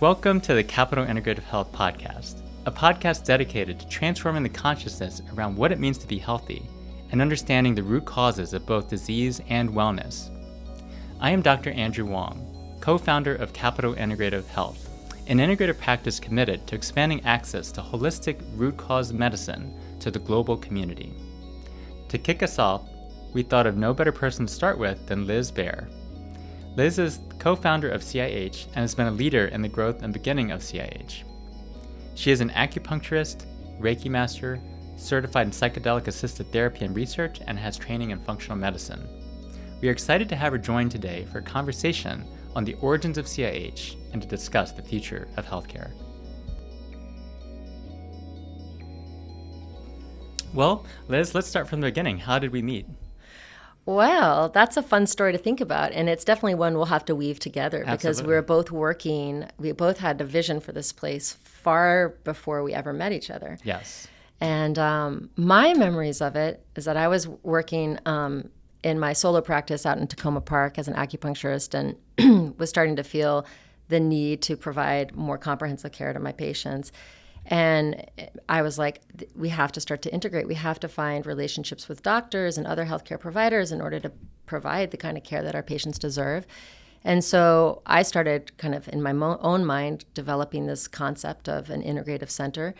Welcome to the Capital Integrative Health Podcast, a podcast dedicated to transforming the consciousness around what it means to be healthy and understanding the root causes of both disease and wellness. I am Dr. Andrew Wong, co-founder of Capital Integrative Health, an integrative practice committed to expanding access to holistic root cause medicine to the global community. To kick us off, we thought of no better person to start with than Liz Baer. Liz is co-founder of CIH and has been a leader in the growth and beginning of CIH. She is an acupuncturist, Reiki master, certified in psychedelic assisted therapy and research, and has training in functional medicine. We are excited to have her join today for a conversation on the origins of CIH and to discuss the future of healthcare. Well, Liz, let's start from the beginning. How did we meet? Well, that's a fun story to think about, and it's definitely one we'll have to weave together. Absolutely. Because we both had a vision for this place far before we ever met each other. Yes. And my memories of it is that I was working in my solo practice out in Tacoma Park as an acupuncturist and was starting to feel the need to provide more comprehensive care to my patients. And I was like, we have to start to integrate. We have to find relationships with doctors and other healthcare providers in order to provide the kind of care that our patients deserve. And so I started kind of in my own mind developing this concept of an integrative center.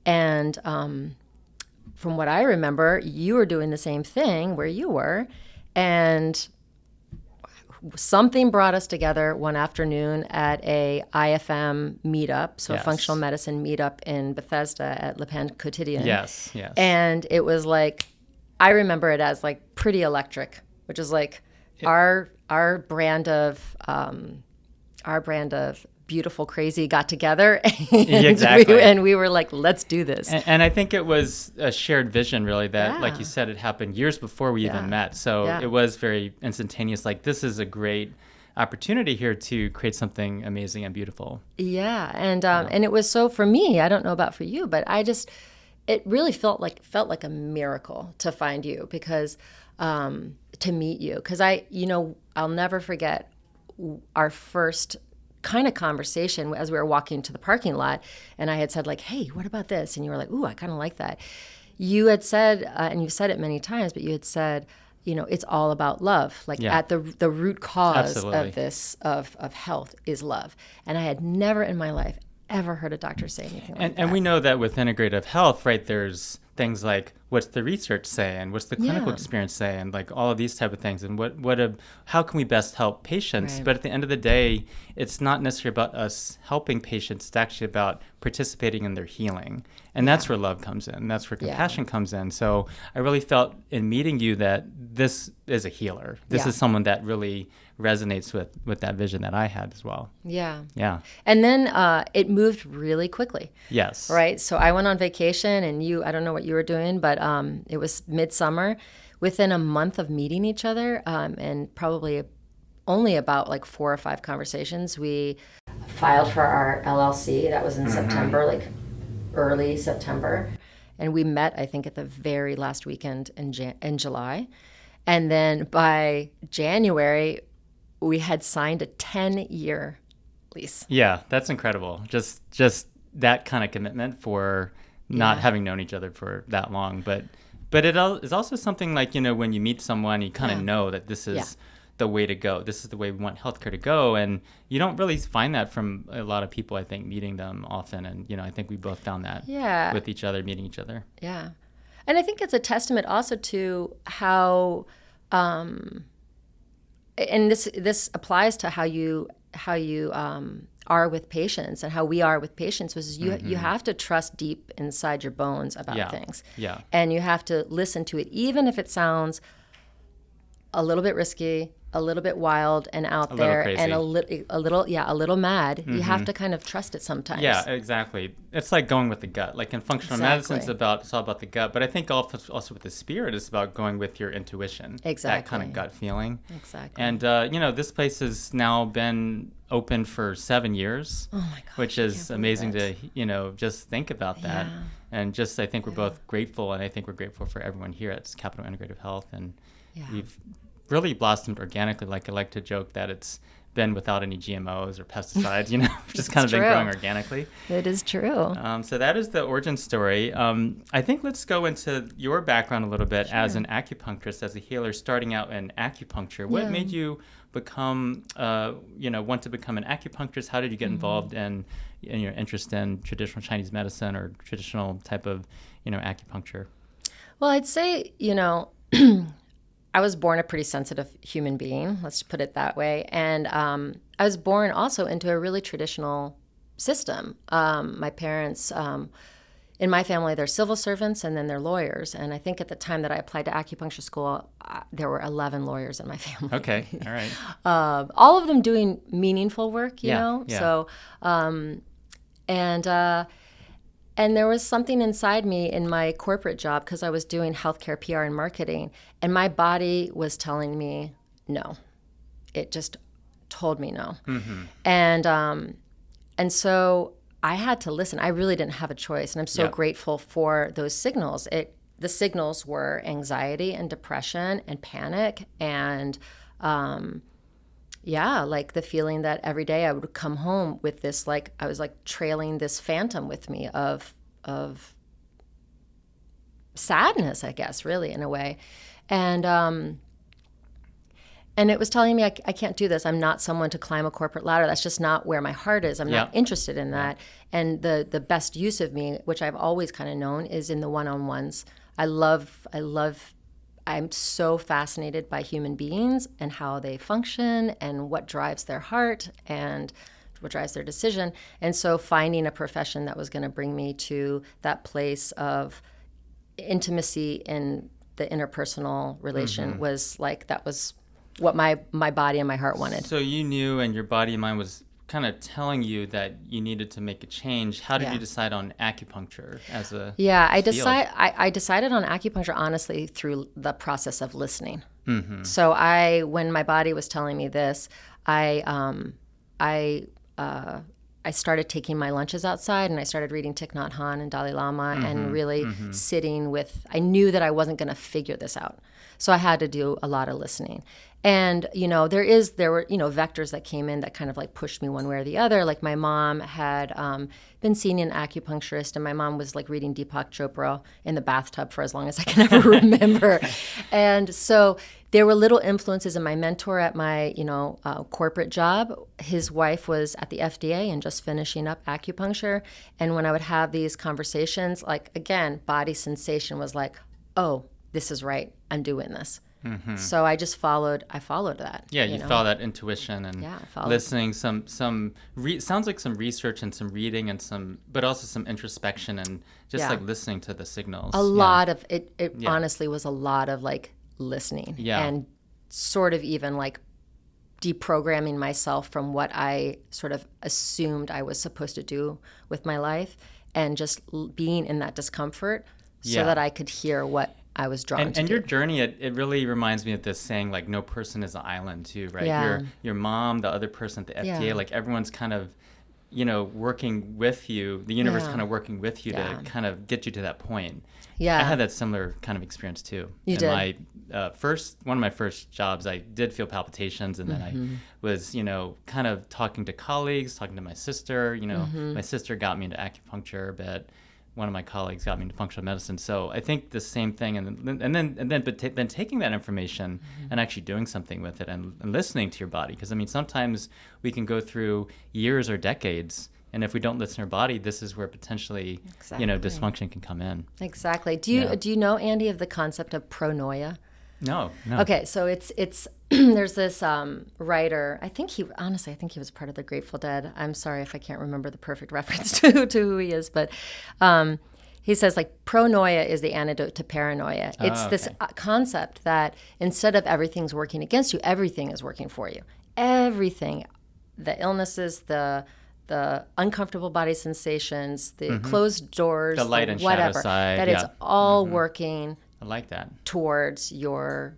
And from what I remember, you were doing the same thing where you were. And something brought us together one afternoon at a IFM meetup, so Yes. a functional medicine meetup in Bethesda at Le Pen Quotidien. Yes. And it was like, I remember it as like pretty electric, which is like our brand of beautiful crazy got together and, Exactly. we were like, let's do this. And I think it was a shared vision, really, that, like you said, it happened years before we even met. So it was very instantaneous. Like, this is a great opportunity here to create something amazing and beautiful. Yeah. And it was so, for me, I don't know about for you, but it really felt like a miracle to find you because, to meet you. Because I'll never forget our first kind of conversation as we were walking to the parking lot, and I had said like, hey, what about this? And you were like, ooh, I kind of like that. You had said, and you've said it many times, but you had said, it's all about love. Like at the root cause Absolutely. of this, of health is love. And I had never in my life ever heard a doctor say anything like that. And we know that with integrative health, right, there's things like, what's the research say, and what's the clinical experience say, and like all of these type of things, and how can we best help patients? Right. But at the end of the day, it's not necessarily about us helping patients. It's actually about participating in their healing, and that's where love comes in. That's where compassion comes in. So I really felt in meeting you that this is a healer. This is someone that really resonates with that vision that I had as well. Yeah. And then it moved really quickly. Yes. Right. So I went on vacation, and I don't know what you were doing, but it was midsummer. Within a month of meeting each other, and probably only about like 4 or 5 conversations, we filed for our L.Ac. That was in September, like early September. And we met, I think, at the very last weekend in July. And then by January, we had signed a 10-year lease. Yeah, that's incredible. Just that kind of commitment for not having known each other for that long. But it is also something like, when you meet someone, you kind of know that this is the way to go. This is the way we want healthcare to go. And you don't really find that from a lot of people, I think, meeting them often. And, I think we both found that with each other, meeting each other. Yeah. And I think it's a testament also to how, and this applies to how you are with patients and how we are with patients, was you have to trust deep inside your bones about things. Yeah. And you have to listen to it, even if it sounds a little bit risky, a little bit wild and out there, and a little mad. You have to kind of trust it sometimes. Yeah, exactly. It's like going with the gut. Like in functional medicine, it's all about the gut. But I think also with the spirit, it's about going with your intuition. Exactly. That kind of gut feeling. Exactly. And this place has now been open for 7 years. Oh my gosh, which is amazing to just think about that. Yeah. And just I think we're both grateful, and I think we're grateful for everyone here at Capital Integrative Health, and we've really blossomed organically. Like I like to joke that it's been without any GMOs or pesticides, just kind of true. been growing organically. It is true. So that is the origin story. I think let's go into your background a little bit as an acupuncturist, as a healer, starting out in acupuncture. What made you become, want to become an acupuncturist? How did you get involved in your interest in traditional Chinese medicine or traditional type of, acupuncture? Well, I'd say, I was born a pretty sensitive human being, let's put it that way. And I was born also into a really traditional system. My parents, in my family, they're civil servants and then they're lawyers. And I think at the time that I applied to acupuncture school, there were 11 lawyers in my family. Okay, all right. All of them doing meaningful work, you know? Yeah. So, and there was something inside me in my corporate job because I was doing healthcare PR and marketing, and my body was telling me no. It just told me no. Mm-hmm. And so I had to listen. I really didn't have a choice, and I'm so grateful for those signals. The signals were anxiety and depression and panic and like the feeling that every day I would come home with this, like I was like trailing this phantom with me of sadness, I guess, really, in a way. And it was telling me I can't do this. I'm not someone to climb a corporate ladder. That's just not where my heart is. I'm not interested in that. And the best use of me, which I've always kind of known, is in the one-on-ones. I'm so fascinated by human beings and how they function and what drives their heart and what drives their decision. And so finding a profession that was going to bring me to that place of intimacy in the interpersonal relation was like, that was what my body and my heart wanted. So you knew, and your body and mind was kind of telling you that you needed to make a change. How did you decide on acupuncture as a I decided on acupuncture honestly through the process of listening. Mm-hmm. So when my body was telling me this, I started taking my lunches outside, and I started reading Thich Nhat Hanh and Dalai Lama, and really sitting with. I knew that I wasn't going to figure this out, so I had to do a lot of listening. And there were vectors that came in that kind of like pushed me one way or the other. Like my mom had been seeing an acupuncturist, and my mom was like reading Deepak Chopra in the bathtub for as long as I can ever remember. And so there were little influences. And my mentor at my corporate job, his wife was at the FDA and just finishing up acupuncture. And when I would have these conversations, like again, body sensation was like, oh, this is right. I'm doing this. Mm-hmm. So I just followed that. Yeah, you follow that intuition and listening. Sounds like some research and some reading and but also some introspection and just like listening to the signals. A lot of it. Honestly was a lot of like listening and sort of even like deprogramming myself from what I sort of assumed I was supposed to do with my life, and just being in that discomfort so that I could hear what I was drawn to. And your journey, it really reminds me of this saying, like, no person is an island too, right? Yeah. Your mom, the other person at the FDA, like everyone's kind of, working with you, the universe kind of working with you to kind of get you to that point. Yeah. I had that similar kind of experience too. You did? One of my first jobs, I did feel palpitations, and then I was, kind of talking to colleagues, talking to my sister, my sister got me into acupuncture a bit. One of my colleagues got me into functional medicine. So I think the same thing, and then taking that information and actually doing something with it and listening to your body. Because sometimes we can go through years or decades, and if we don't listen to our body, this is where potentially dysfunction can come in. Exactly. Do you know, Andy, of the concept of pronoia? No. Okay, so it's there's this writer. I think he was part of the Grateful Dead. I'm sorry if I can't remember the perfect reference to who he is, but he says like pronoia is the antidote to paranoia. It's this concept that instead of everything's working against you, everything is working for you. Everything, the illnesses, the uncomfortable body sensations, the closed doors, the light and whatever, shadow side, that it's all working. I like that. Towards your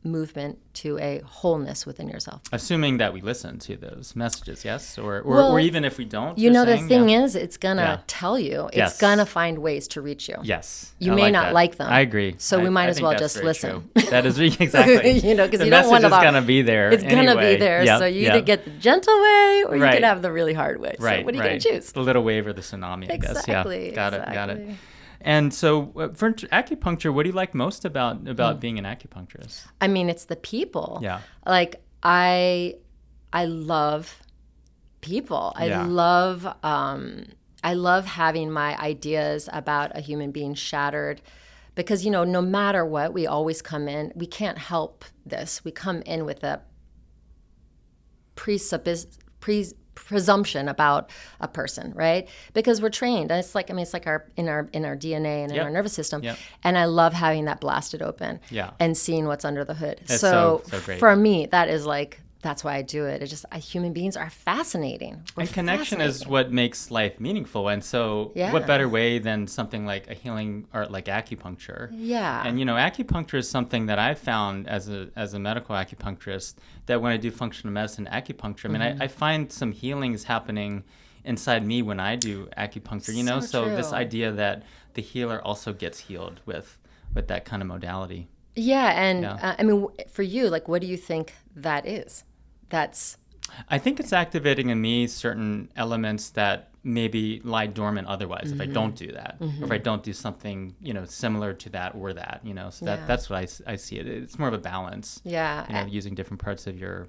movement to a wholeness within yourself. Assuming that we listen to those messages, yes? Or even if we don't? The thing is, it's going to tell you. Yes. It's going to find ways to reach you. Yes. You may not like them. I agree. So we might as well just listen. That is exactly. Because you don't want to. The message is going to be there. It's going to be there. Yep. So you either get the gentle way or you can have the really hard way. Right. So what are you going to choose? The little wave or the tsunami, I guess. Exactly. Yeah. Got it. And so for acupuncture, what do you like most about being an acupuncturist? I mean, it's the people. Yeah. Like I love people. I love having my ideas about a human being shattered because, no matter what, we always come in. We can't help this. We come in with a presumption about a person, right? Because we're trained. And it's like our in our DNA and in our nervous system. Yep. And I love having that blasted open and seeing what's under the hood. It's so great. For me, that's why I do it. It's just human beings are fascinating. And connection is what makes life meaningful. And so what better way than something like a healing art like acupuncture? Yeah. And, acupuncture is something that I've found as a medical acupuncturist that when I do functional medicine acupuncture, I mean, I find some healings happening inside me when I do acupuncture, So true. this idea that the healer also gets healed with that kind of modality. Yeah. And I mean, for you, like, what do you think that is? I think it's activating in me certain elements that maybe lie dormant otherwise if I don't do that, or if I don't do something, similar to that or that, so that's what I see it. It's more of a balance. Yeah. Using different parts of your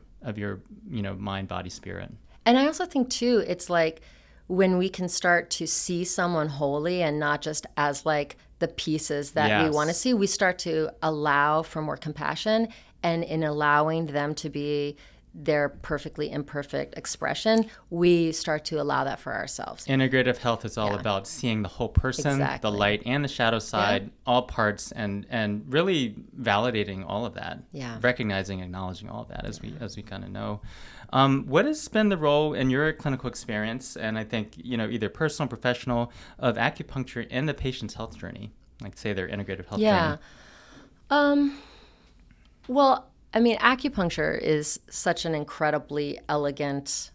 mind, body, spirit. And I also think too, it's like when we can start to see someone wholly and not just as like the pieces that we want to see, we start to allow for more compassion, and in allowing them to be their perfectly imperfect expression, we start to allow that for ourselves. Integrative health is all about seeing the whole person, the light and the shadow side, all parts, and really validating all of that. Yeah. Recognizing, acknowledging all of that as we kind of know. What has been the role in your clinical experience, and I think, either personal or professional, of acupuncture in the patient's health journey, like say their integrative health journey? Well, I mean, acupuncture is such an incredibly elegant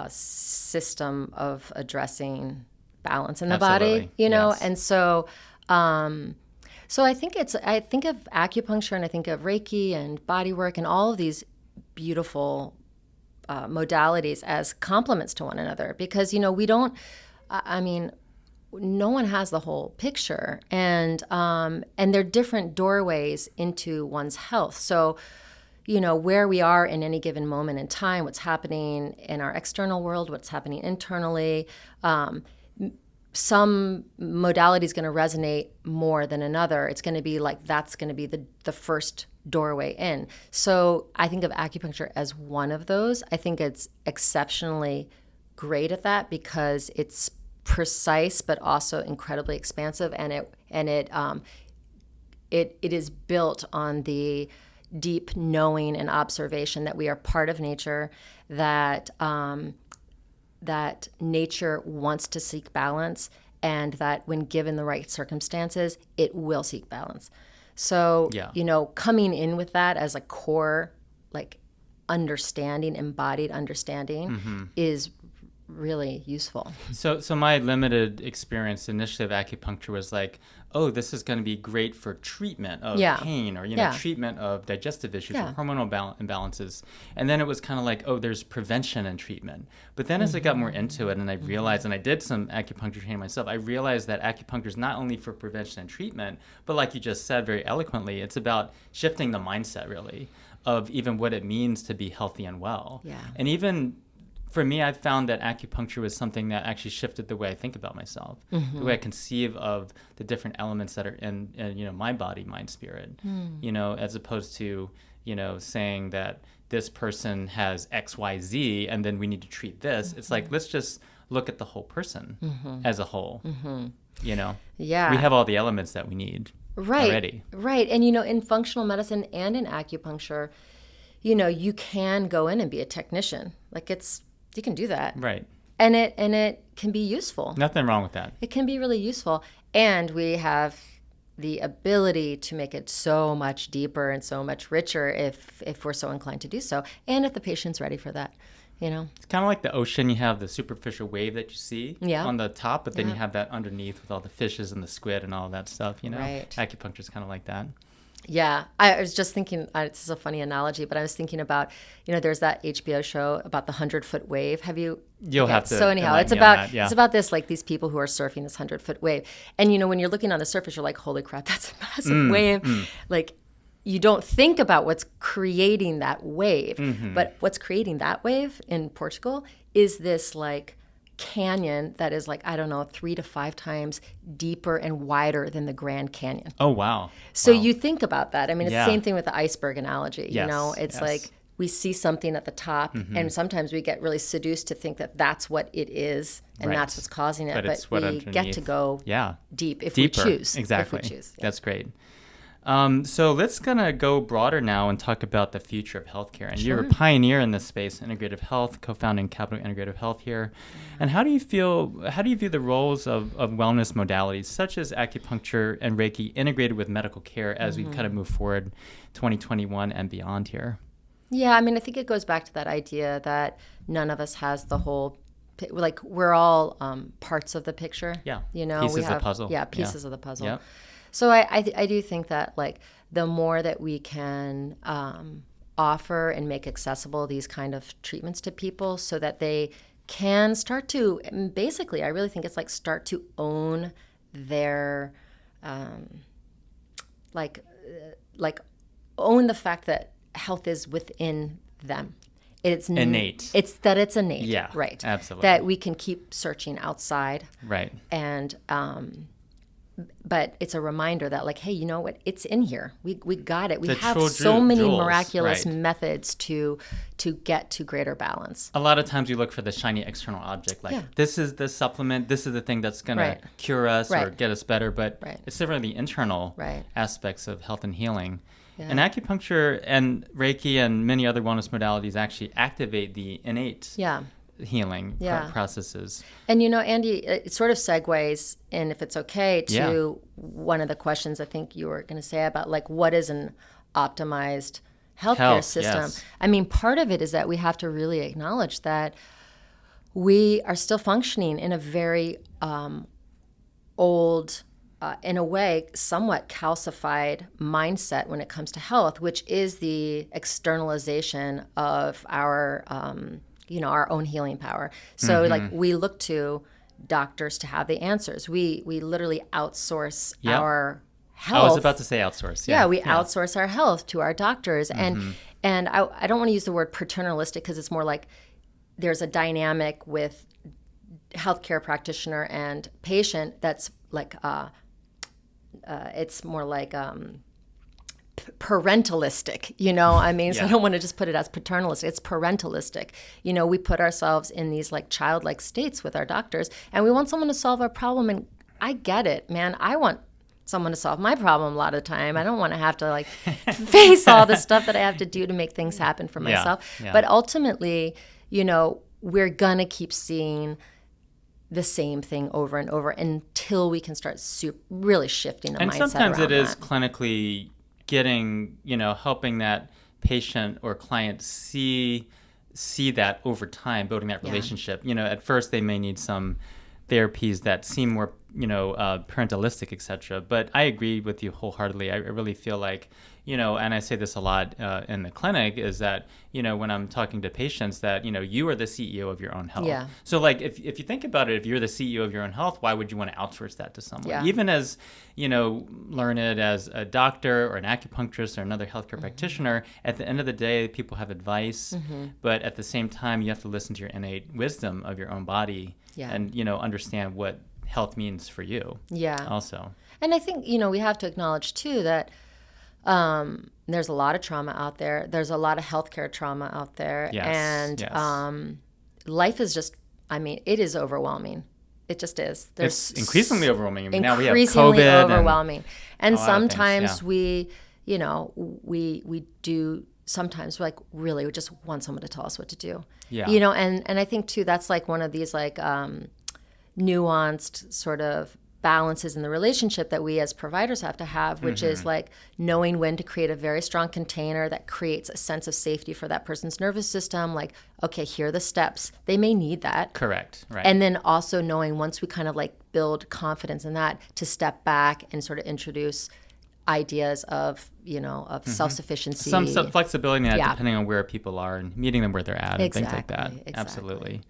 system of addressing balance in the body, Yes. And so I think of acupuncture and I think of Reiki and body work and all of these beautiful modalities as complements to one another because, we don't, no one has the whole picture, and they're different doorways into one's health. So, where we are in any given moment in time, what's happening in our external world, what's happening internally. Some modality is going to resonate more than another. It's going to be like that's going to be the first doorway in. So I think of acupuncture as one of those. I think it's exceptionally great at that because it's precise but also incredibly expansive, and it is built on the deep knowing and observation that we are part of nature, that nature wants to seek balance, and that when given the right circumstances, it will seek balance. So, coming in with that as a core, like understanding, embodied understanding is really useful. So my limited experience initially of acupuncture was like, oh, this is going to be great for treatment of pain or, treatment of digestive issues or hormonal imbalances. And then it was kind of like, oh, there's prevention and treatment. But then as I got more into it and I realized, and I did some acupuncture training myself, I realized that acupuncture is not only for prevention and treatment, but like you just said very eloquently, it's about shifting the mindset really of even what it means to be healthy and well. Yeah. And even for me, I found that acupuncture was something that actually shifted the way I think about myself, the way I conceive of the different elements that are in my body, mind, spirit, as opposed to, saying that this person has X, Y, Z, and then we need to treat this. It's like, let's just look at the whole person as a whole, Yeah. We have all the elements that we need already. Right. And, in functional medicine and in acupuncture, you can go in and be a technician. Like you can do that. Right. And it can be useful. Nothing wrong with that. It can be really useful. And we have the ability to make it so much deeper and so much richer if we're so inclined to do so, and if the patient's ready for that, you know. It's kind of like the ocean. You have the superficial wave that you see on the top, but then you have that underneath with all the fishes and the squid and all that stuff, you know. Right. Acupuncture is kind of like that. Yeah, I was just thinking, this is a funny analogy, but I was thinking about, you know, there's that HBO show about the 100-foot wave. Have you? You'll have to. So anyhow, it's about this, like these people who are surfing this 100-foot wave. And, you know, when you're looking on the surface, you're like, holy crap, that's a massive wave. Like, you don't think about what's creating that wave. But what's creating that wave in Portugal is this, like, canyon that is like, I don't know, 3 to 5 times deeper and wider than the Grand Canyon. Oh, wow. So you think about that. I mean, it's the same thing with the iceberg analogy. You know, it's like we see something at the top and sometimes we get really seduced to think that that's what it is and that's what's causing it. But we get to go deep if we choose. Exactly. If we choose. That's great. So let's gonna go broader now and talk about the future of healthcare. And you're a pioneer in this space, integrative health, co-founding Capital Integrative Health here. And how do you view the roles of wellness modalities such as acupuncture and Reiki integrated with medical care as we kind of move forward 2021 and beyond here? Yeah, I mean, I think it goes back to that idea that none of us has the whole, like we're all parts of the picture. Yeah, you know, pieces of the puzzle. Yeah, pieces of the puzzle. Yep. So I do think that, like, the more that we can offer and make accessible these kind of treatments to people so that they can start to, basically, I really think it's like start to own their, own the fact that health is within them. It's innate. It's innate. Yeah, right. Absolutely. That we can keep searching outside. Right. And but it's a reminder that, like, hey, you know what? It's in here. We got it. We have so many miraculous methods to get to greater balance. A lot of times you look for the shiny external object, like this is the supplement, this is the thing that's going to cure us or get us better, but it's really the internal aspects of health and healing. Yeah. And acupuncture and Reiki and many other wellness modalities actually activate the innate healing processes. And, you know, Andy, it sort of segues, and if it's okay, to one of the questions I think you were going to say about, like, what is an optimized healthcare system? Yes. I mean, part of it is that we have to really acknowledge that we are still functioning in a very old, in a way, somewhat calcified mindset when it comes to health, which is the externalization of our our own healing power. So like we look to doctors to have the answers. We literally outsource our health. I was about to say outsource. Yeah, we outsource our health to our doctors. And I don't want to use the word paternalistic because it's more like there's a dynamic with healthcare practitioner and patient that's like it's more like parentalistic, you know, I mean, so I don't want to just put it as paternalistic. It's parentalistic. You know, we put ourselves in these like childlike states with our doctors and we want someone to solve our problem. And I get it, man. I want someone to solve my problem a lot of the time. I don't want to have to like face all the stuff that I have to do to make things happen for myself. But ultimately, you know, we're going to keep seeing the same thing over and over until we can start really shifting the mindset around that. And sometimes it is clinically getting, you know, helping that patient or client see that over time, building that relationship. You know, at first they may need some therapies that seem more, you know, parentalistic, etc. But I agree with you wholeheartedly. I really feel like, you know, and I say this a lot in the clinic, is that, you know, when I'm talking to patients that, you know, you are the CEO of your own health. Yeah. So like if you think about it, if you're the CEO of your own health, why would you want to outsource that to someone? Yeah. Even as, you know, learned as a doctor or an acupuncturist or another healthcare practitioner, at the end of the day, people have advice, but at the same time, you have to listen to your innate wisdom of your own body and, you know, understand what health means for you. Yeah. Also. And I think, you know, we have to acknowledge too that there's a lot of trauma out there. There's a lot of healthcare trauma out there. Yes, and life is just, I mean, it is overwhelming. It just is. It's increasingly overwhelming. Now we have COVID overwhelming. And sometimes we, you know, we do, sometimes like really we just want someone to tell us what to do. Yeah. You know, and I think too, that's like one of these like nuanced sort of balances in the relationship that we as providers have to have, which is like knowing when to create a very strong container that creates a sense of safety for that person's nervous system. Like, okay, here are the steps. They may need that. Correct. Right. And then also knowing once we kind of like build confidence in that, to step back and sort of introduce ideas of, of self-sufficiency. Some flexibility in that, Yeah. depending on where people are and meeting them where they're at and things like that. Exactly. Absolutely.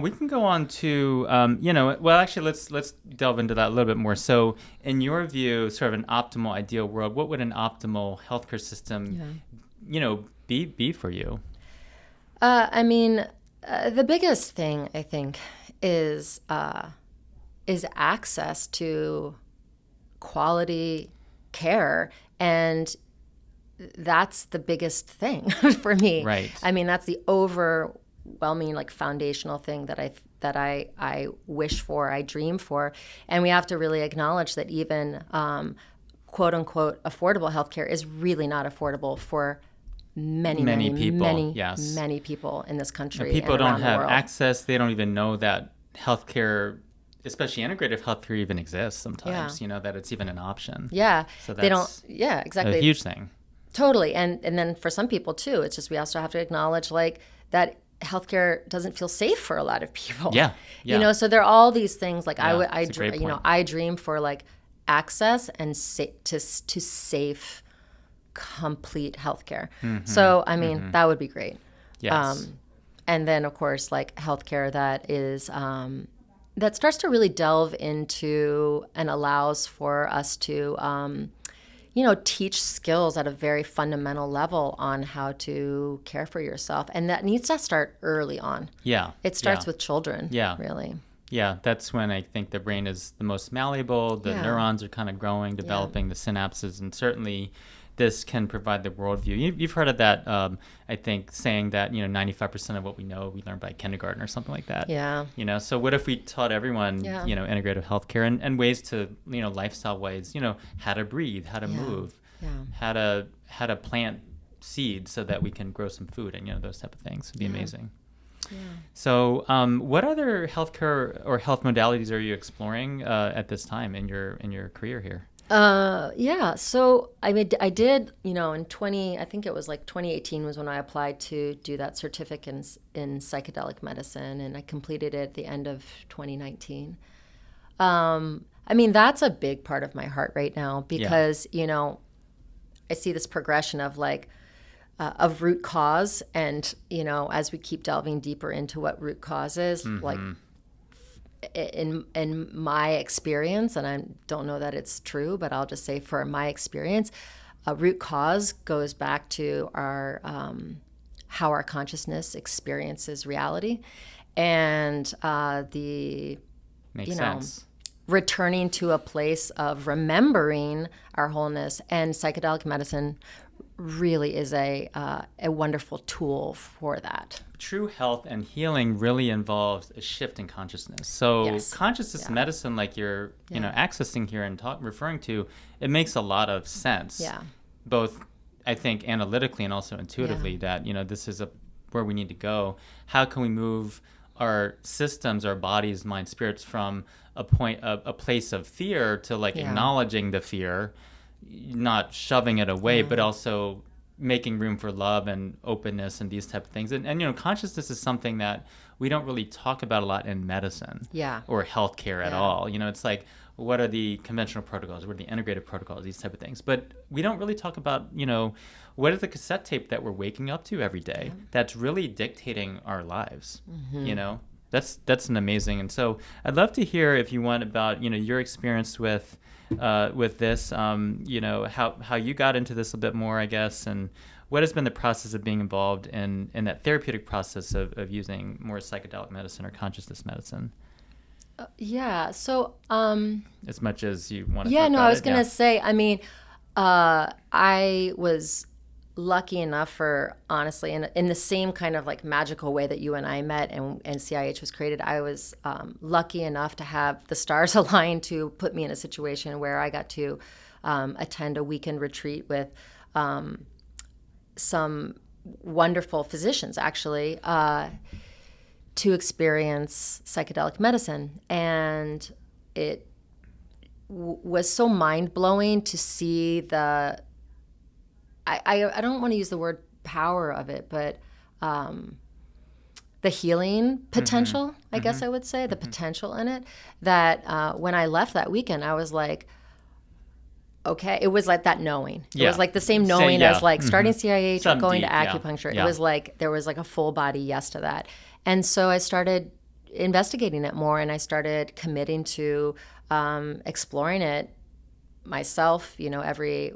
We can go on to, well, actually, let's delve into that a little bit more. So in your view, sort of an optimal ideal world, what would an optimal healthcare system, be for you? The biggest thing, I think, is access to quality care, and that's the biggest thing for me. Right. I mean, that's the overwhelming, like, foundational thing that I wish for, I dream for, and we have to really acknowledge that even quote unquote affordable healthcare is really not affordable for many people. Yes. Many people in this country. People and don't around the have world. access. They don't even know that healthcare, especially integrative healthcare, even exists sometimes. That it's even an option. Yeah. So they don't. that's Yeah, exactly. a huge thing. Totally. And then for some people too, it's just we also have to acknowledge like that healthcare doesn't feel safe for a lot of people. Yeah. So there are all these things like Yeah, that's a great point. I dream for like access and to safe, complete healthcare. So I mean that would be great. Yes. And then of course like healthcare that is that starts to really delve into and allows for us to teach skills at a very fundamental level on how to care for yourself. And that needs to start early on. Yeah. It starts with children. Yeah. Really. Yeah, that's when I think the brain is the most malleable. The neurons are kind of growing, developing the synapses, and certainly this can provide the worldview. You've heard of that, I think, saying that 95% of what we know we learn by kindergarten or something like that. Yeah. So what if we taught everyone, integrative healthcare and ways to, lifestyle ways, how to breathe, how to move, how to plant seeds so that we can grow some food and those type of things. It'd be amazing. Yeah. So, what other healthcare or health modalities are you exploring at this time in your career here? So I did, in I think it was like 2018 was when I applied to do that certificate in psychedelic medicine, and I completed it at the end of 2019. That's a big part of my heart right now because, I see this progression of like, of root cause. And, as we keep delving deeper into what root cause is, like in my experience, and I don't know that it's true, but I'll just say for my experience, a root cause goes back to our how our consciousness experiences reality, and Makes sense. Returning to a place of remembering our wholeness. And psychedelic medicine really is a wonderful tool for that. True health and healing really involves a shift in consciousness. So consciousness medicine, like you're accessing here and referring to, it makes a lot of sense. Yeah. Both, I think, analytically and also intuitively that this is where we need to go. How can we move our systems, our bodies, mind, spirits from a place of fear to like acknowledging the fear, not shoving it away, but also making room for love and openness and these type of things. And consciousness is something that we don't really talk about a lot in medicine or healthcare at all. It's like, what are the conventional protocols? What are the integrative protocols? These type of things. But we don't really talk about, what is the cassette tape that we're waking up to every day that's really dictating our lives, That's an amazing. And so I'd love to hear, if you want, about, your experience with this, how you got into this a bit more, I guess, and what has been the process of being involved in that therapeutic process of using more psychedelic medicine or consciousness medicine. So as much as you want to I was going to say, I was lucky enough for, honestly, in the same kind of like magical way that you and I met and CIH was created, I was lucky enough to have the stars align to put me in a situation where I got to attend a weekend retreat with some wonderful physicians, actually, to experience psychedelic medicine. And it was so mind-blowing to see I don't want to use the word power of it, but the healing potential, I guess I would say, the potential in it, that when I left that weekend, I was like, okay, it was like that knowing. It was like the same knowing as like starting CIH or going to acupuncture. It was like there was like a full body yes to that. And so I started investigating it more, and I started committing to exploring it myself, every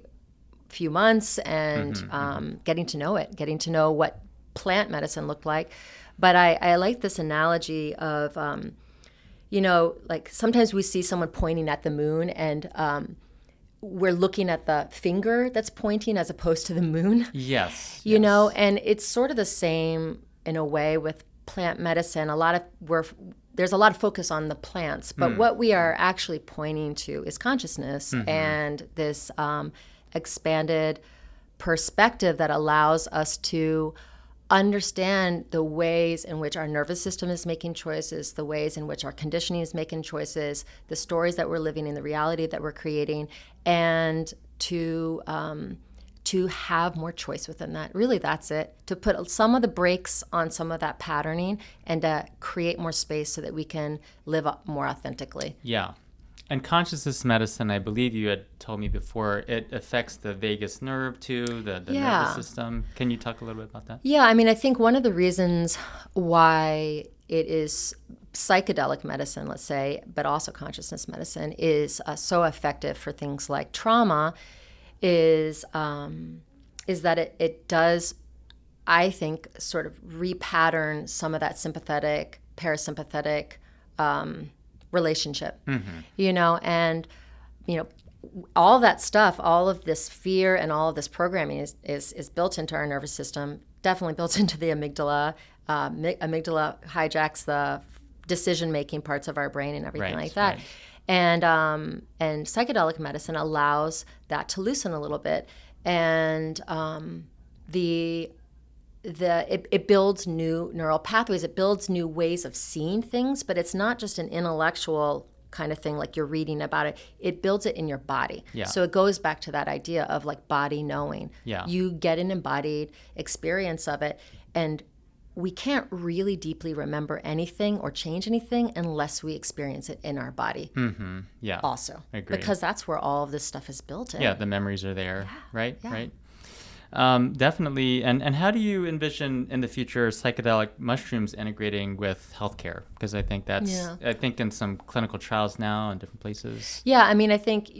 few months, and getting to know it, getting to know what plant medicine looked like. But I like this analogy of, like sometimes we see someone pointing at the moon, and we're looking at the finger that's pointing as opposed to the moon. Yes. You know, and it's sort of the same in a way with plant medicine. There's a lot of focus on the plants, but what we are actually pointing to is consciousness and this expanded perspective that allows us to understand the ways in which our nervous system is making choices, the ways in which our conditioning is making choices, the stories that we're living in, the reality that we're creating, and to have more choice within that. Really, that's it. To put some of the brakes on some of that patterning and to create more space so that we can live up more authentically. Yeah. And consciousness medicine, I believe you had told me before, it affects the vagus nerve too, the nervous system. Can you talk a little bit about that? Yeah, I mean, I think one of the reasons why it is psychedelic medicine, let's say, but also consciousness medicine is so effective for things like trauma is that it does, I think, sort of repattern some of that sympathetic, parasympathetic relationship, and all that stuff, all of this fear and all of this programming is built into our nervous system, definitely built into the amygdala. Amygdala hijacks the decision-making parts of our brain and everything like that. Right. And psychedelic medicine allows that to loosen a little bit, and it builds new neural pathways. It builds new ways of seeing things, but it's not just an intellectual kind of thing like you're reading about it. It builds it in your body. Yeah. So it goes back to that idea of like body knowing. Yeah. You get an embodied experience of it, and we can't really deeply remember anything or change anything unless we experience it in our body. Mm-hmm. Yeah. Also. I agree. Because that's where all of this stuff is built in. Yeah, the memories are there, right? Yeah. Right. Definitely. And how do you envision in the future psychedelic mushrooms integrating with healthcare? Because I think I think in some clinical trials now in different places. Yeah, I mean, I think,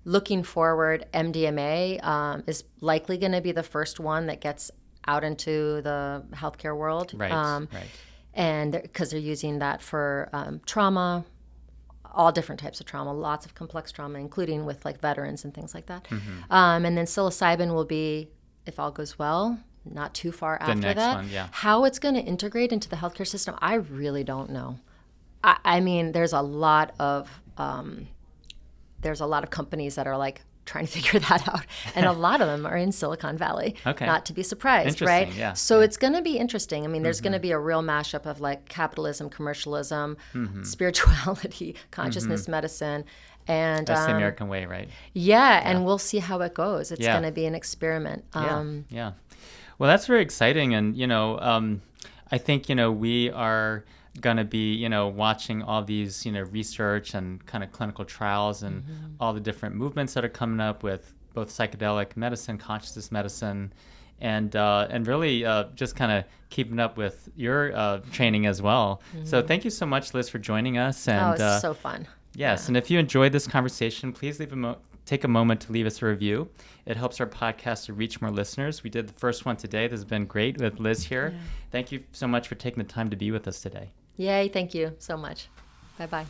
looking forward, MDMA is likely going to be the first one that gets out into the healthcare world. Right, right. And because they're using that for trauma, all different types of trauma, lots of complex trauma, including with like veterans and things like that. Mm-hmm. And then psilocybin will be, if all goes well, not too far after that. The next one, yeah. How it's going to integrate into the healthcare system, I really don't know. I mean, there's a lot of companies that are like trying to figure that out, and a lot of them are in Silicon Valley. Okay. Not to be surprised, right? Yeah. So it's going to be interesting. I mean, there's going to be a real mashup of like capitalism, commercialism, spirituality, consciousness medicine, and that's the American way, right? Yeah, and we'll see how it goes. It's going to be an experiment. Yeah. Well, that's very exciting, and I think we are going to be, watching all these, research and kind of clinical trials and all the different movements that are coming up with both psychedelic medicine, consciousness medicine, and really just kind of keeping up with your training as well. So thank you so much, Liz, for joining us. And, it's so fun. Yes, and if you enjoyed this conversation, please take a moment to leave us a review. It helps our podcast to reach more listeners. We did the first one today. This has been great with Liz here. Yeah. Thank you so much for taking the time to be with us today. Yay, thank you so much. Bye-bye.